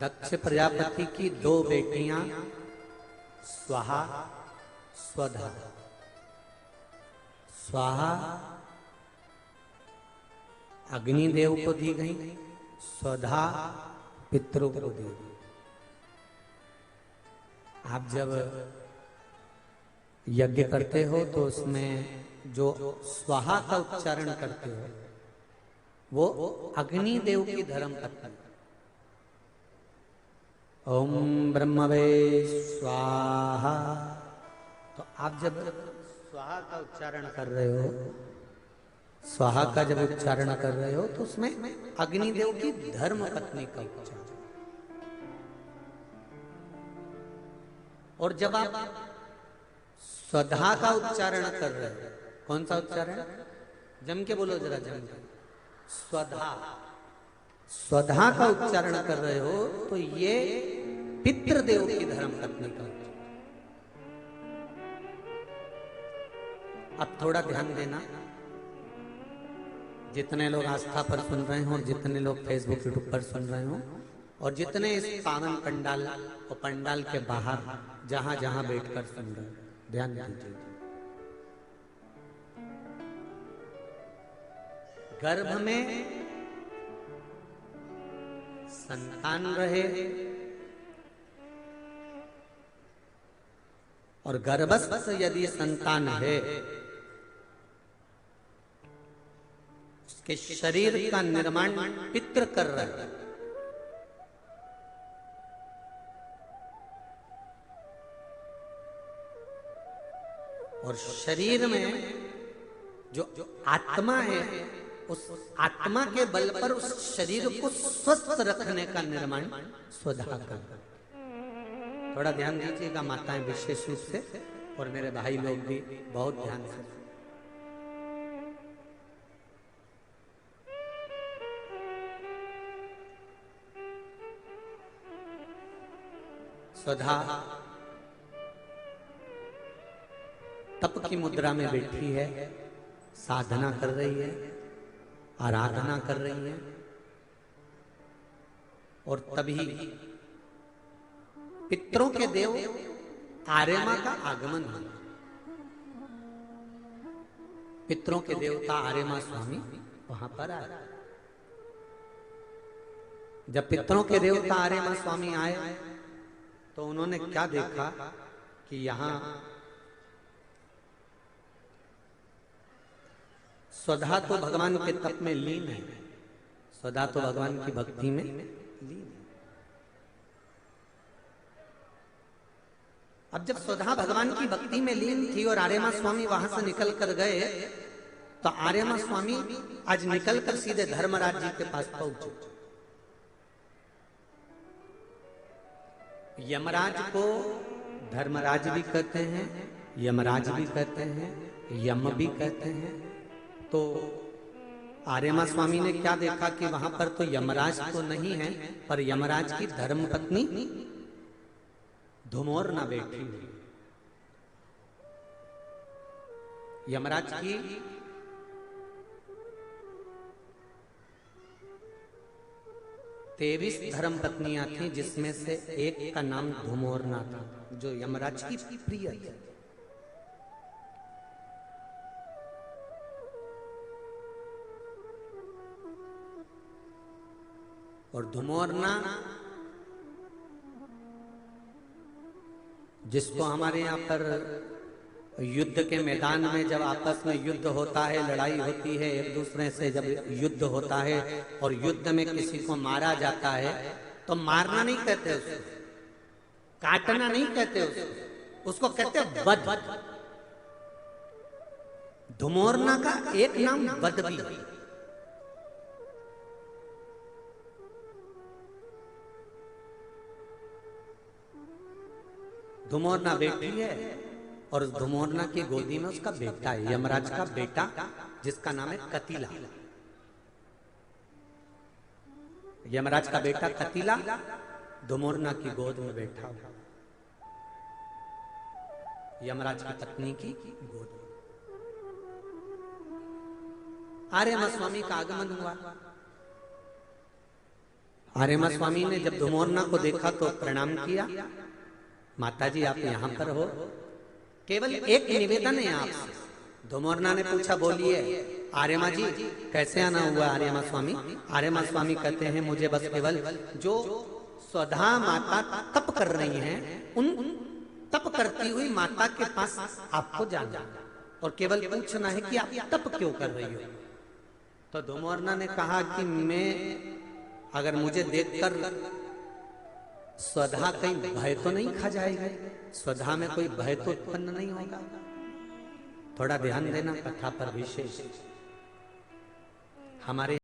दक्ष प्रजापति की दो बेटियां स्वाहा स्वधा। स्वाहा अग्निदेव को दी गई, स्वधा पितरों को दी गई। आप जब यज्ञ करते हो तो उसमें जो स्वाहा का उच्चारण करते हो वो अग्निदेव की धर्म पत्नी। ओम ब्रह्मवे स्वाहा। तो आप जब स्वाहा का उच्चारण कर रहे हो, स्वाहा का जब उच्चारण कर रहे हो तो उसमें अग्निदेव की धर्म पत्नी का उच्चारण। और जब आप स्वधा का उच्चारण कर रहे हो, कौन सा उच्चारण? जम के बोलो जरा, जम के। स्वधा, स्वधा का उच्चारण कर रहे हो तो ये पितृदेव की धर्म पत्नी का उच्चारण। अब थोड़ा ध्यान देना, जितने लोग आस्था पर सुन रहे हो और जितने लोग फेसबुक यूट्यूब पर सुन रहे हो और जितने इस पावन पंडाल और पंडाल के बाहर जहां जहां बैठकर सुन रहे हो, ध्यान दीजिए। गर्भ में संतान रहे और गर्भस्थ यदि संतान है, उसके शरीर का निर्माण पितृ कर रहे हैं। और शरीर में जो आत्मा है, उस आत्मा के बल पर उस शरीर को स्वस्थ रखने का निर्माण स्वधा कर। थोड़ा ध्यान दीजिएगा माताएं विशेष रूप से, और मेरे भाई लोग भी बहुत ध्यान से। स्वधा तप की मुद्रा में बैठी है, साधना कर रही है, आराधना कर रही है। और तभी पितरों के देव आर्यमा का आगमन हुआ। पितरों के देवता आर्यमा स्वामी वहां पर आए। जब पितरों के देवता आर्यमा स्वामी आए तो उन्होंने क्या देखा कि यहां स्वधा तो भगवान के तप में लीन है, स्वधा तो भगवान की भक्ति में लीन है। अब जब स्वधा भगवान की भक्ति में लीन थी और आर्यमा स्वामी वहां से निकल कर गए, तो आर्यमा स्वामी आज निकल कर सीधे धर्मराज जी के पास पहुंचे। यमराज को धर्मराज भी कहते हैं, यमराज भी कहते हैं, यम भी कहते हैं। तो आर्यमा स्वामी ने क्या देखा कि वहां पर तो यमराज तो नहीं है, पर यमराज की धर्मपत्नी धुमोरना बैठी हुई। यमराज की तेईस धर्म पत्नियां थी, जिसमें से एक का नाम धुमोरना था, जो यमराज की प्रिय थी। और धुमोरना, जिसको हमारे यहाँ पर युद्ध के मैदान में जब आपस में युद्ध होता है, लड़ाई होती है एक दूसरे से, जब युद्ध होता है और युद्ध में किसी को मारा जाता है तो मारना नहीं कहते उसको, काटना नहीं कहते उसको कहते वध। धुमोरना का एक नाम वध भी है। धुमोरना बेटी है और उस धुमोरना की गोदी में उसका बेटा है, यमराज का बेटा, जिसका नाम है कतिला। यमराज का बेटा कतिला धुमोरना की गोद में बैठा हुआ, यमराज की पत्नी की गोद में। आर्यमा स्वामी का आगमन हुआ। आर्यमा स्वामी ने जब धुमोरना को देखा तो प्रणाम किया, माताजी आप यहाँ पर हो, केवल एक निवेदन है आपसे। धुमोरना ने पूछा बोलिए आर्यमा जी कैसे आना हुआ आर्यमा स्वामी? आर्यमा स्वामी कहते हैं मुझे बस केवल जो स्वधा माता तप कर रही हैं उन तप करती हुई माता के पास आपको जाना और केवल पूछना है कि आप तप क्यों कर रही हो। तो धुमोरना ने कहा कि मैं अगर मुझे देखकर स्वधा कहीं भय तो नहीं खा जाएगा, स्वधा में कोई भय तो उत्पन्न नहीं होगा। थोड़ा ध्यान देना कथा पर विशेष। हमारे